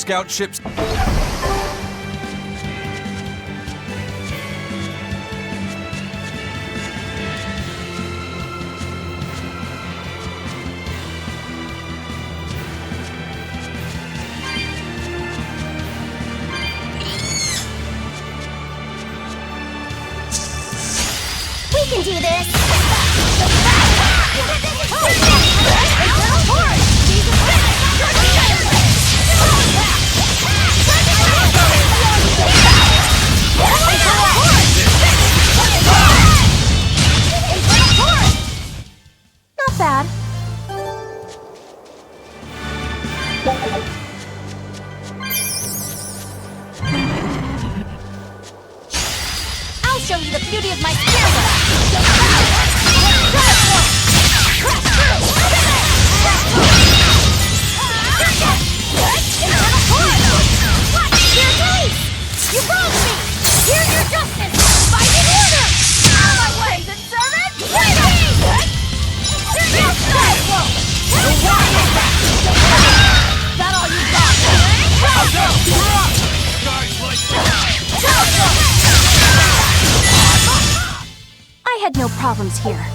scout ships. We can do this! Not bad. I'll show you the beauty of my You wronged me! Here's your justice! Fight in order! Out of my way! Good servant! That all you got? I had no problems here.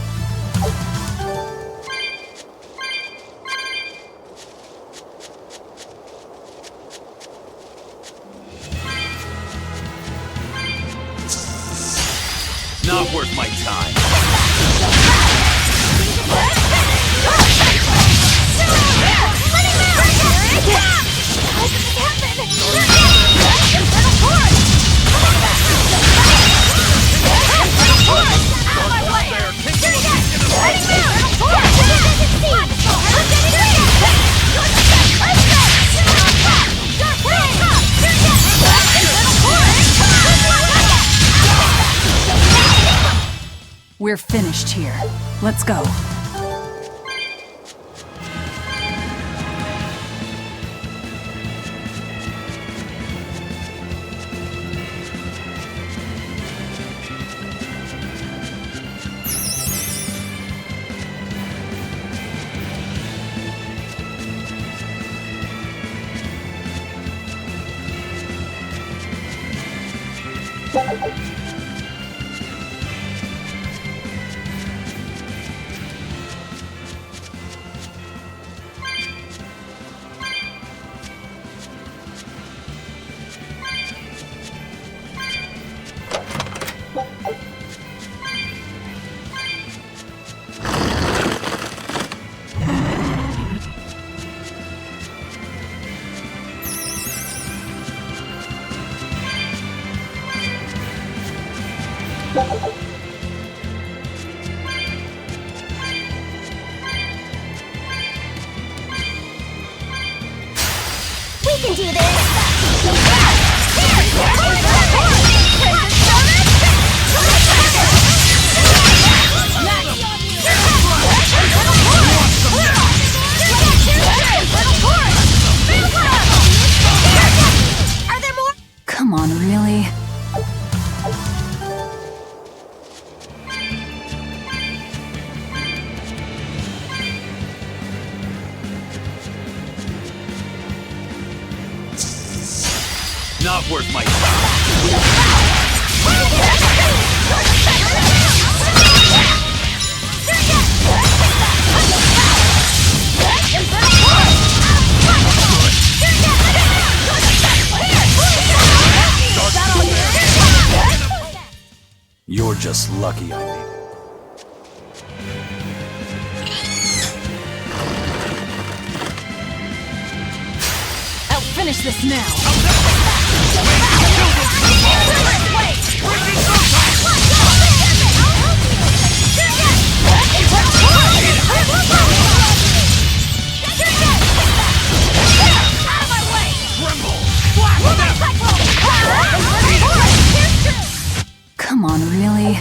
Not worth my time. We're finished here. Let's go. We can do this! Are there more? Come on, really? Not worth my time. You're just lucky I made it. I'll finish this now. Come on, really?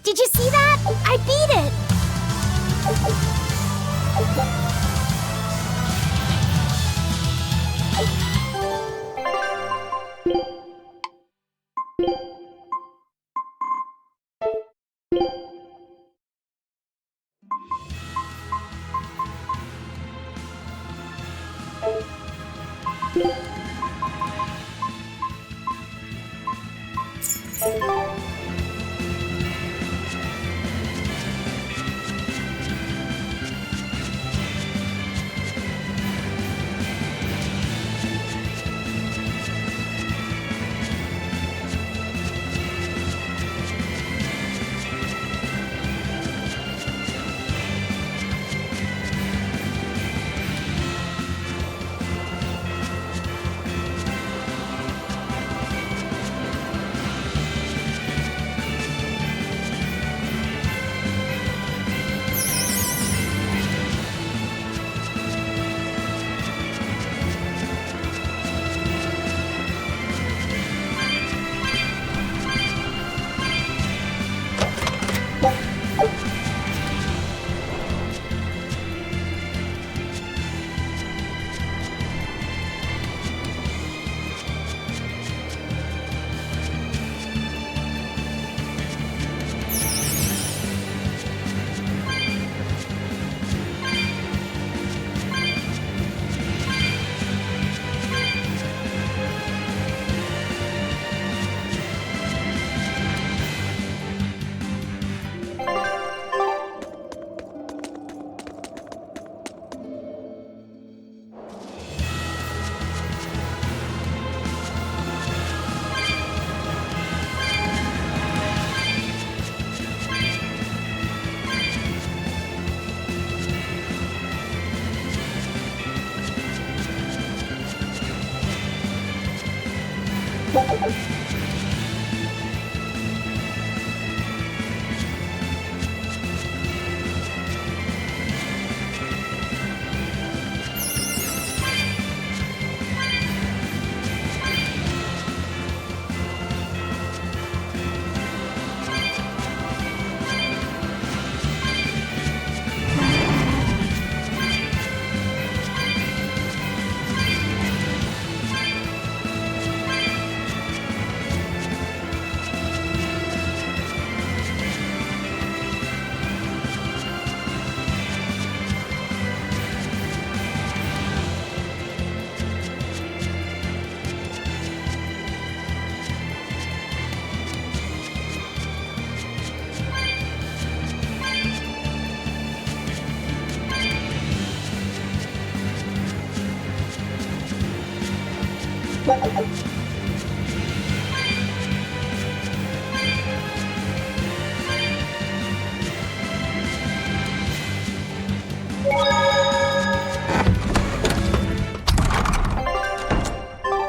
Did you see that? I beat it!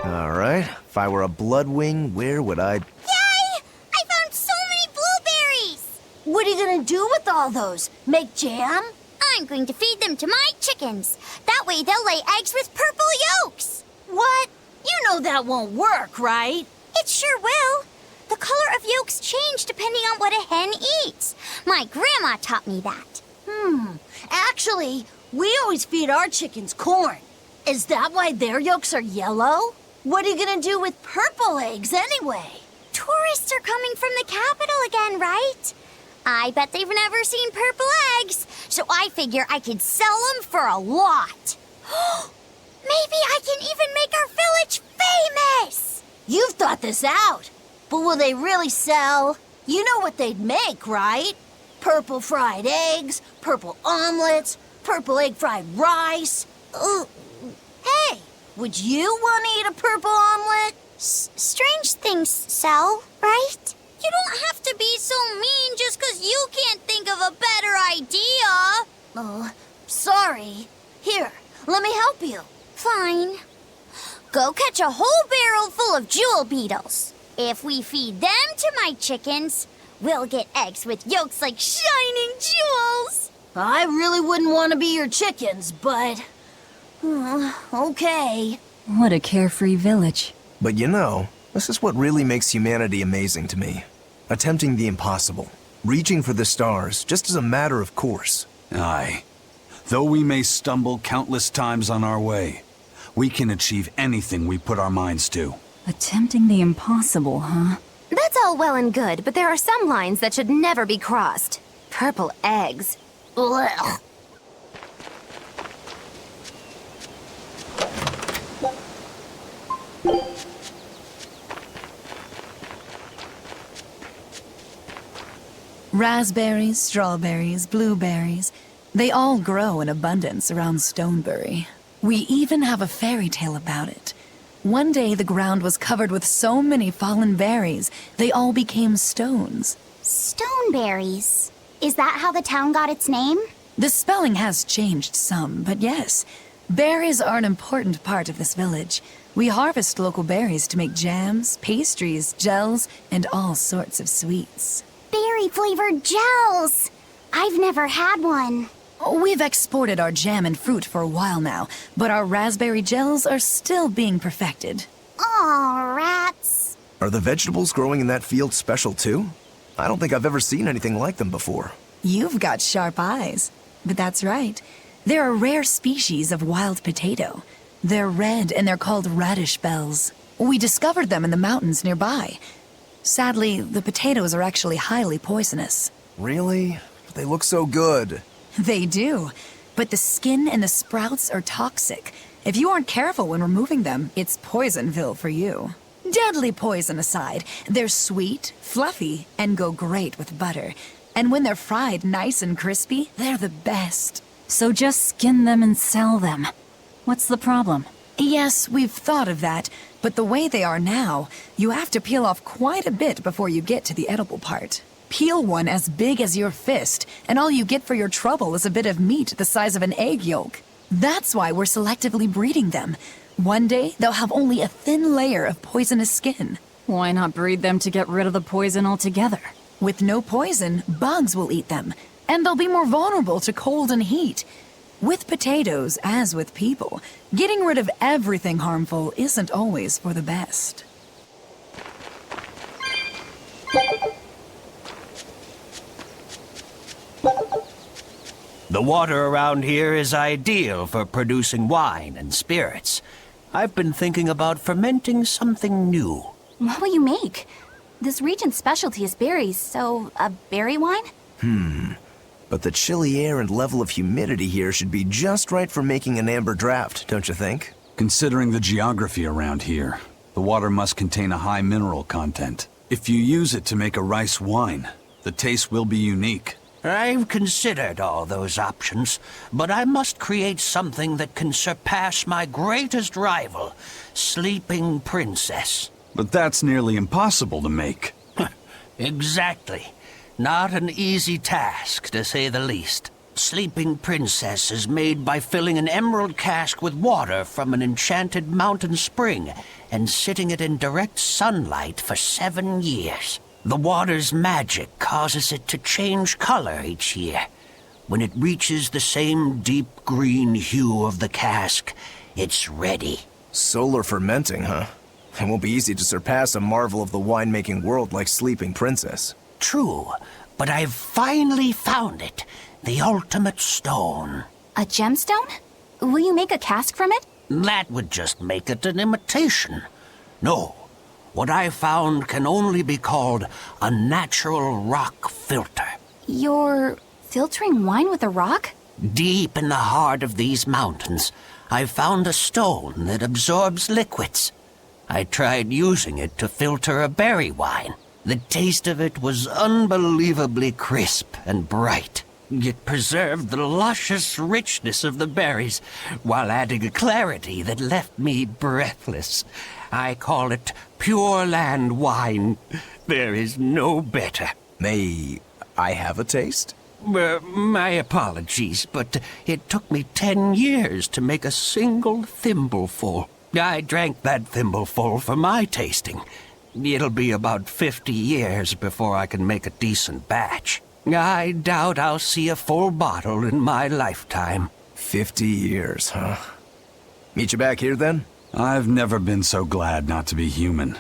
Alright, if I were a bloodwing, where would I... Yay! I found so many blueberries! What are you gonna do with all those? Make jam? I'm going to feed them to my chickens. That way they'll lay eggs with purple yolks. What? You know that won't work, right? It sure will. The color of yolks change depending on what a hen eats. My grandma taught me that. Actually, we always feed our chickens corn. Is that why their yolks are yellow? What are you gonna do with purple eggs anyway? Tourists are coming from the capital again, right? I bet they've never seen purple eggs, so I figure I could sell them for a lot. Maybe I can even make our village famous! You've thought this out, but will they really sell? You know what they'd make, right? Purple fried eggs, purple omelets, purple egg fried rice. Hey, would you want to eat a purple omelet? Strange things sell, right? You don't have to be so mean just 'cause you can't think of a better idea. Oh, sorry. Here, let me help you. Fine. Go catch a whole barrel full of jewel beetles. If we feed them to my chickens, we'll get eggs with yolks like shining jewels. I really wouldn't want to be your chickens, but... okay. What a carefree village. But you know, this is what really makes humanity amazing to me. Attempting the impossible. Reaching for the stars, just as a matter of course. Aye. Though we may stumble countless times on our way, we can achieve anything we put our minds to. Attempting the impossible, huh? That's all well and good, but there are some lines that should never be crossed. Purple eggs. Blech. Raspberries, strawberries, blueberries, they all grow in abundance around Stonebury. We even have a fairy tale about it. One day the ground was covered with so many fallen berries, they all became stones. Stoneberries. Is that how the town got its name? The spelling has changed some, but yes. Berries are an important part of this village. We harvest local berries to make jams, pastries, gels, and all sorts of sweets. Berry-flavored gels. I've never had one. We've exported our jam and fruit for a while now, but our raspberry gels are still being perfected. Aw, rats. Are the vegetables growing in that field special too? I don't think I've ever seen anything like them before. You've got sharp eyes. But that's right. They're a rare species of wild potato. They're red and they're called radish bells. We discovered them in the mountains nearby. Sadly, the potatoes are actually highly poisonous. Really? They look so good. They do, but the skin and the sprouts are toxic. If you aren't careful when removing them, it's Poisonville for you. Deadly poison aside, they're sweet, fluffy, and go great with butter. And when they're fried nice and crispy, they're the best. So just skin them and sell them. What's the problem? Yes, we've thought of that, but the way they are now, you have to peel off quite a bit before you get to the edible part. Peel one as big as your fist, and all you get for your trouble is a bit of meat the size of an egg yolk. That's why we're selectively breeding them. One day, they'll have only a thin layer of poisonous skin. Why not breed them to get rid of the poison altogether? With no poison, bugs will eat them, and they'll be more vulnerable to cold and heat. With potatoes, as with people, getting rid of everything harmful isn't always for the best. The water around here is ideal for producing wine and spirits. I've been thinking about fermenting something new. What will you make? This region's specialty is berries, so a berry wine? But the chilly air and level of humidity here should be just right for making an amber draft, don't you think? Considering the geography around here, the water must contain a high mineral content. If you use it to make a rice wine, the taste will be unique. I've considered all those options, but I must create something that can surpass my greatest rival, Sleeping Princess. But that's nearly impossible to make. Exactly. Not an easy task, to say the least. Sleeping Princess is made by filling an emerald cask with water from an enchanted mountain spring and sitting it in direct sunlight for 7 years. The water's magic causes it to change color each year. When it reaches the same deep green hue of the cask, it's ready. Solar fermenting, huh? It won't be easy to surpass a marvel of the winemaking world like Sleeping Princess. True, but I've finally found it. The ultimate stone. A gemstone? Will you make a cask from it? That would just make it an imitation. No, what I found can only be called a natural rock filter. You're filtering wine with a rock? Deep in the heart of these mountains, I found a stone that absorbs liquids. I tried using it to filter a berry wine. The taste of it was unbelievably crisp and bright. It preserved the luscious richness of the berries, while adding a clarity that left me breathless. I call it Pure Land wine. There is no better. May I have a taste? My apologies, but it took me 10 years to make a single thimbleful. I drank that thimbleful for my tasting. It'll be about 50 years before I can make a decent batch. I doubt I'll see a full bottle in my lifetime. 50 years, huh? Meet you back here then? I've never been so glad not to be human.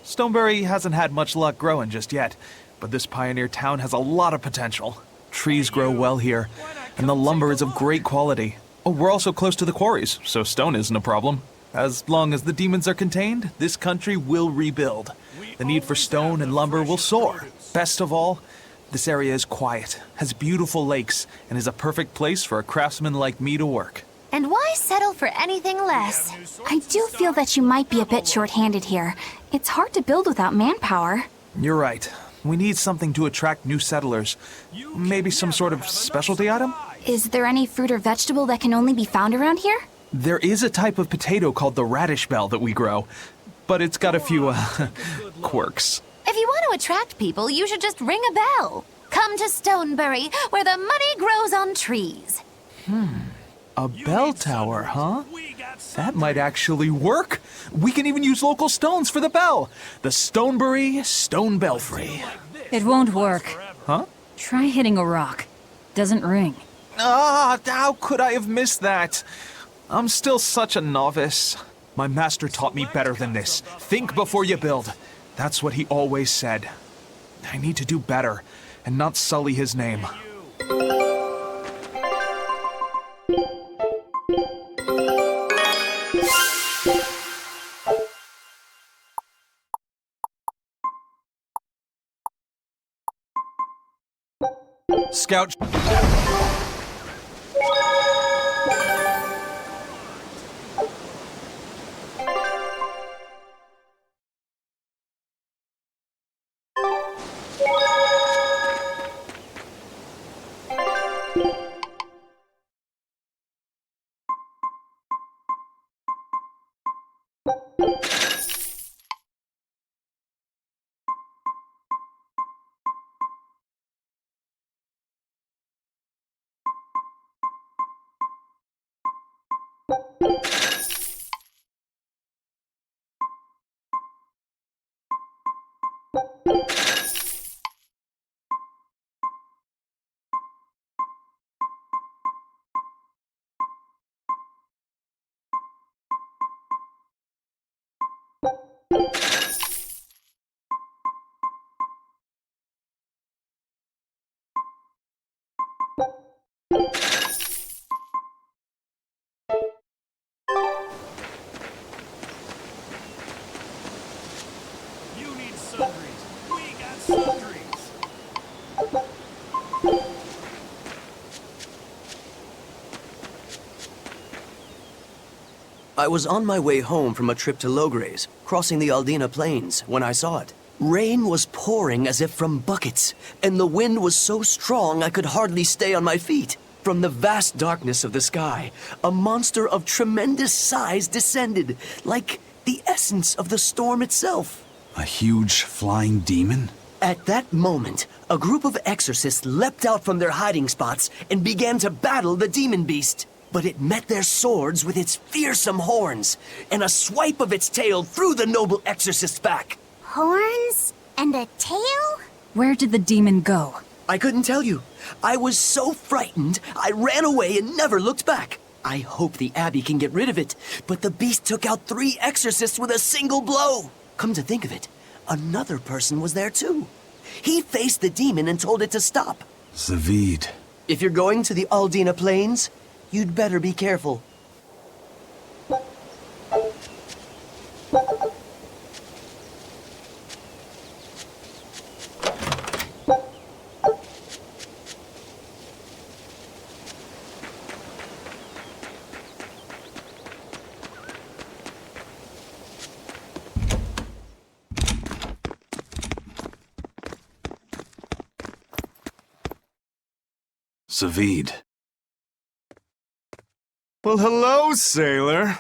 Stoneberry hasn't had much luck growing just yet, but this pioneer town has a lot of potential. Trees grow well here, and the lumber is of great quality. Oh, we're also close to the quarries, so stone isn't a problem. As long as the demons are contained, this country will rebuild. The need for stone and lumber will soar. Best of all, this area is quiet, has beautiful lakes, and is a perfect place for a craftsman like me to work. And why settle for anything less? I do feel that you might be a bit short-handed here. It's hard to build without manpower. You're right. We need something to attract new settlers. Maybe some sort of specialty item? Is there any fruit or vegetable that can only be found around here? There is a type of potato called the radish bell that we grow, but it's got a few, quirks. If you want to attract people, you should just ring a bell. Come to Stoneberry, where the money grows on trees. A bell tower, huh? That might actually work. We can even use local stones for the bell. The Stoneberry Stone Belfry. It won't work. Huh? Try hitting a rock. Doesn't ring. Ah, how could I have missed that? I'm still such a novice. My master taught me better than this. Think before you build. That's what he always said. I need to do better and not sully his name. Scout. You need sundries. We got sundries. I was on my way home from a trip to Logres, crossing the Aldina Plains, when I saw it. Rain was pouring as if from buckets, and the wind was so strong I could hardly stay on my feet. From the vast darkness of the sky, a monster of tremendous size descended, like the essence of the storm itself. A huge flying demon? At that moment, a group of exorcists leapt out from their hiding spots and began to battle the demon beast. But it met their swords with its fearsome horns, and a swipe of its tail threw the noble exorcist's back. Horns? And a tail? Where did the demon go? I couldn't tell you. I was so frightened, I ran away and never looked back. I hope the Abbey can get rid of it, but the beast took out 3 exorcists with a single blow. Come to think of it, another person was there too. He faced the demon and told it to stop. Zavid. If you're going to the Aldina Plains, you'd better be careful. Zavid. Well, hello, sailor.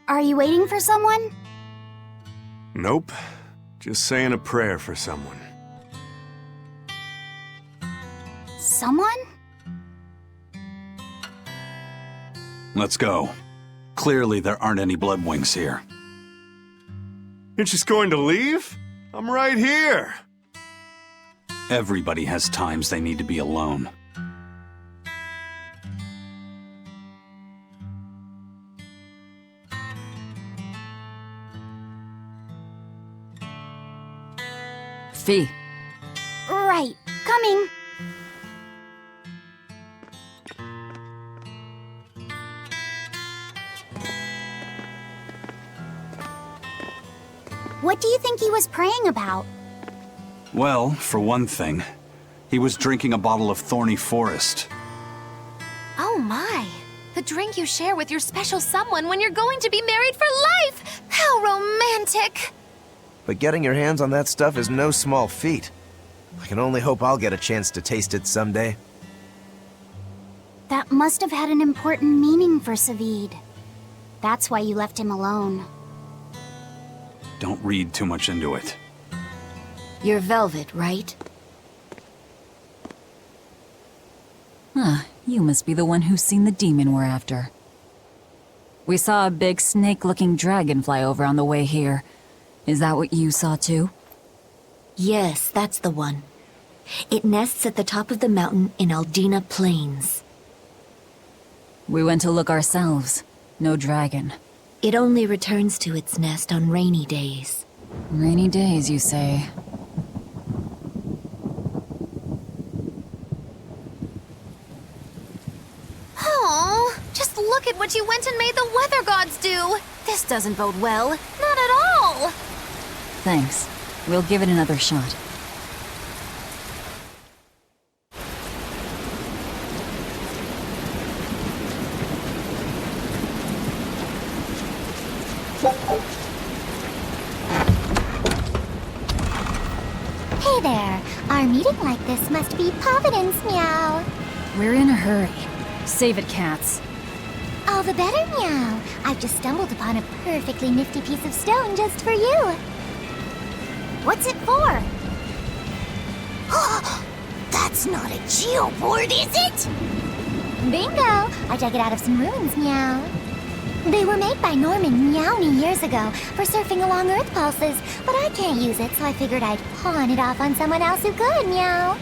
Are you waiting for someone? Nope. Just saying a prayer for someone. Someone? Let's go. Clearly there aren't any bloodwings here. You're just going to leave? I'm right here. Everybody has times they need to be alone. Fee. Right. Coming. What do you think he was praying about? Well, for one thing, he was drinking a bottle of Thorny Forest. Oh my. The drink you share with your special someone when you're going to be married for life! How romantic! But getting your hands on that stuff is no small feat. I can only hope I'll get a chance to taste it someday. That must have had an important meaning for Savid. That's why you left him alone. Don't read too much into it. You're Velvet, right? Huh, you must be the one who's seen the demon we're after. We saw a big snake-looking dragon fly over on the way here. Is that what you saw too? Yes, that's the one. It nests at the top of the mountain in Aldina Plains. We went to look ourselves. No dragon. It only returns to its nest on rainy days. Rainy days, you say? Oh, just look at what you went and made the weather gods do! This doesn't bode well. Not at all! Thanks. We'll give it another shot. Hey there. Our meeting like this must be Providence, meow. We're in a hurry. Save it, cats. All the better, meow. I've just stumbled upon a perfectly nifty piece of stone just for you. What's it for? That's not a geoboard, is it? Bingo! I dug it out of some ruins, meow. They were made by Norman Meowny years ago for surfing along Earth pulses, but I can't use it, so I figured I'd pawn it off on someone else who could, meow.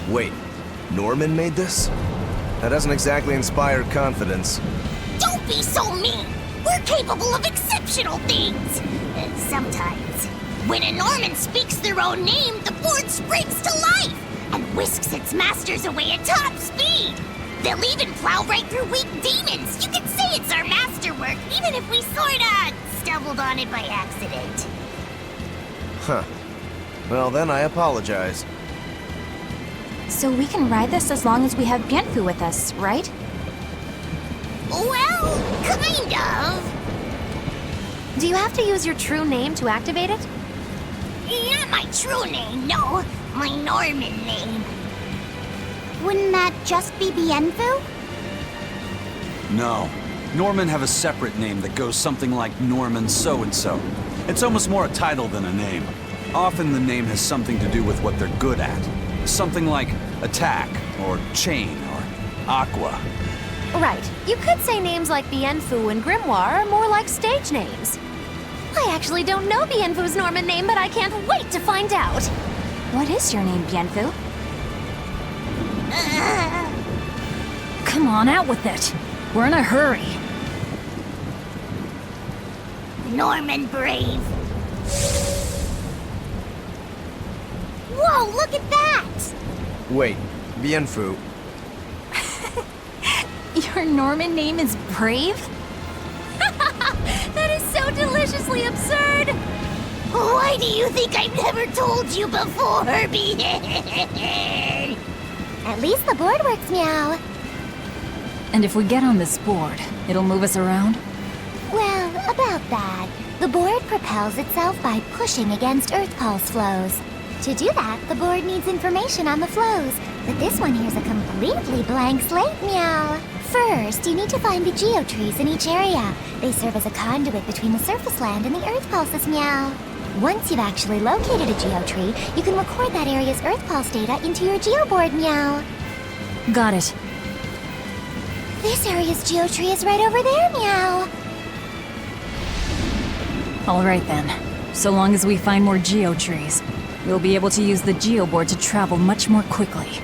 Wait, Norman made this? That doesn't exactly inspire confidence. Don't be so mean! We're capable of exceptional things! Sometimes. When a Norman speaks their own name, the board springs to life and whisks its masters away at top speed. They'll even plow right through weak demons. You can say it's our masterwork, even if we sorta stumbled on it by accident. Huh. Well, then I apologize. So we can ride this as long as we have Bienfu with us, right? Well, kind of. Do you have to use your true name to activate it? Not my true name, no. My Norman name. Wouldn't that just be Bienfu? No. Norman have a separate name that goes something like Norman so-and-so. It's almost more a title than a name. Often the name has something to do with what they're good at. Something like attack, or chain, or aqua. Right. You could say names like Bienfu and Grimoire are more like stage names. I actually don't know Bienfu's Norman name, but I can't wait to find out. What is your name, Bienfu? Come on, out with it. We're in a hurry. Norman Brave. Whoa, look at that! Wait, Bienfu. Your Norman name is Brave? That is so deliciously absurd! Why do you think I've never told you before, Bean? At least the board works, meow. And if we get on this board, it'll move us around? Well, about that. The board propels itself by pushing against Earth pulse flows. To do that, the board needs information on the flows, but this one here's a completely blank slate, meow. First, you need to find the geotrees in each area. They serve as a conduit between the surface land and the Earth pulses, meow. Once you've actually located a geotree, you can record that area's Earth pulse data into your geoboard, meow. Got it. This area's geotree is right over there, meow. All right then. So long as we find more geotrees, we'll be able to use the geoboard to travel much more quickly.